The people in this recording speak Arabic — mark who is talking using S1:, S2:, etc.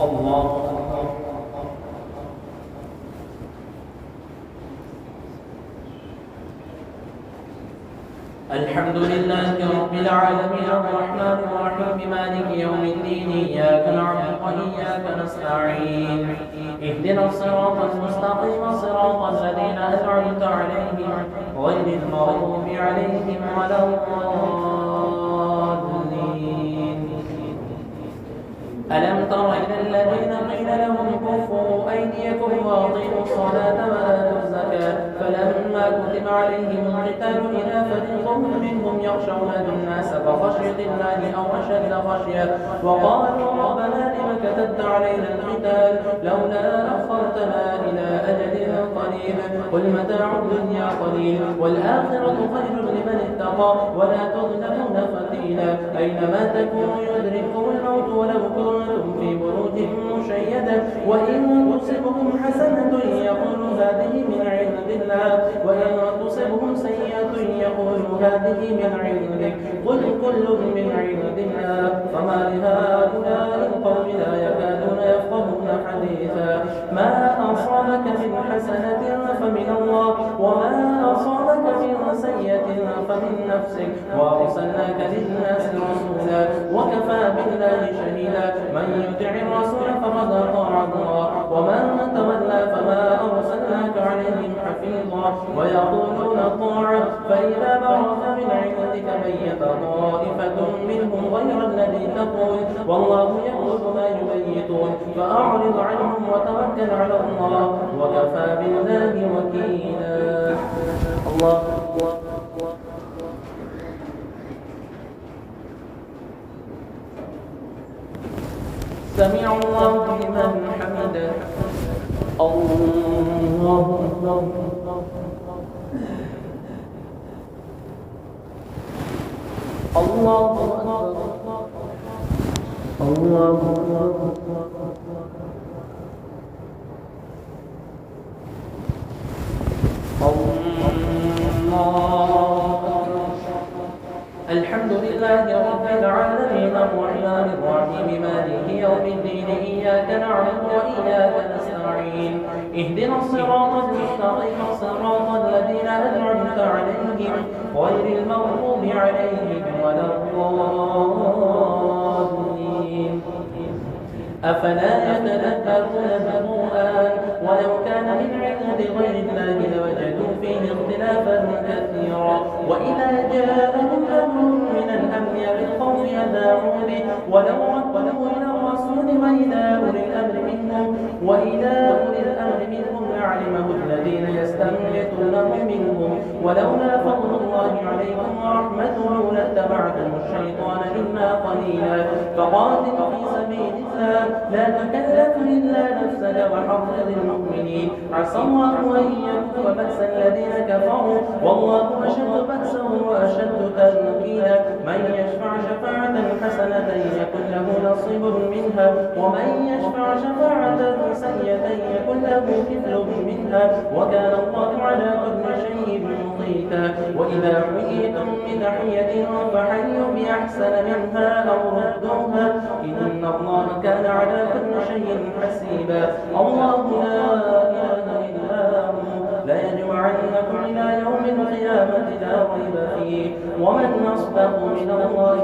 S1: الله أكبر. الحمد لله رب العالمين الرحمن الرحيم مالك يوم الدين إياك نعبد وإياك نستعين اهدنا الصراط المستقيم صراط الذين أنعمت عليهم غير المغضوب عليهم ولا الضالين. ألم تر إلى الذين قيل لهم كفوا أيديكم وأقيموا الصلاة وآتوا الزكاة فلما كتب عليهم القتال إذا فريق منهم يخشون الناس كخشية الله أو أشد خشية وقالوا ربنا لم كتبت علينا القتال لولا أخرتنا إلى أجل قريب قل متاع الدنيا قليل والآخرة خير لمن اتقى ولا تظلمون فتيلا أينما تكونوا يدرككم الموت ولو كنتم في بروج مشيدة وإن تصبهم حسنة يقولوا هذه من عند الله وإن تصبهم سيئة يقولوا هذه من عندك قل كل من عند الله فما لهؤلاء القوم لا يكادون يفقهون حديثا ما أصابك من حسنة فمن الله وما أصابك من سيئة فمن نفسك وأرسلناك للناس رسولا وكفى بالله شهيدا من يطع الرسول فقد أطاع الله ومن تولى فما أرسلناك عليهم حفيظا ويقولون طاعة فإذا برز من عندك بيت طائفة منهم غير الذي تقول والله يقول ما يبيتون فأعرض عنهم وتوكل على الله وكفى بالله وكيلا. الله سمع الله لمن حمده الله أكبر. الله أكبر. الله أكبر. الحمد لله رب العالمين الرحمن الرحيم مالك يوم الدين إياك نعبد وإياك نستعين اهدنا الصراط المستقيم صراط الذين أنعمت عليهم غير المغضوب عليهم ولا الضالين. أفلا يتدبرون القرآن ولو كان من عند غير الله لوجدوا فيه اختلافا كثيرا وإذا جاءهم أمر من الأمن أو الخوف أذاعوا به ولو ردوا إلى الرسول وإلى أولي الأمر منهم لعلمه الذين يستنبطونه منهم ولولا فضل الله عليكم ورحمته لاتبعتم الشيطان إلا قليلا فقاتل في سبيل الله لا تكلف إلا نفسك وحرض المؤمنين عسى الله أن يكف بأس الذين كفروا والله أشد بأسا وأشد تنكيلا من يشفع شفاعة حسنة يكن له نصيب منها ومن يشفع شفاعة سيئة يكن له كفل منها وكان الله على كل شيء مقيتا وإذا حييتم بتحية فحيوا بأحسن منها أو ردوها إن الله كان على كل شيء حسيبا. الله لا إله إلا هو ليجمعنكم إلى يوم القيامة لا ريب فيه ومن أصدق من الله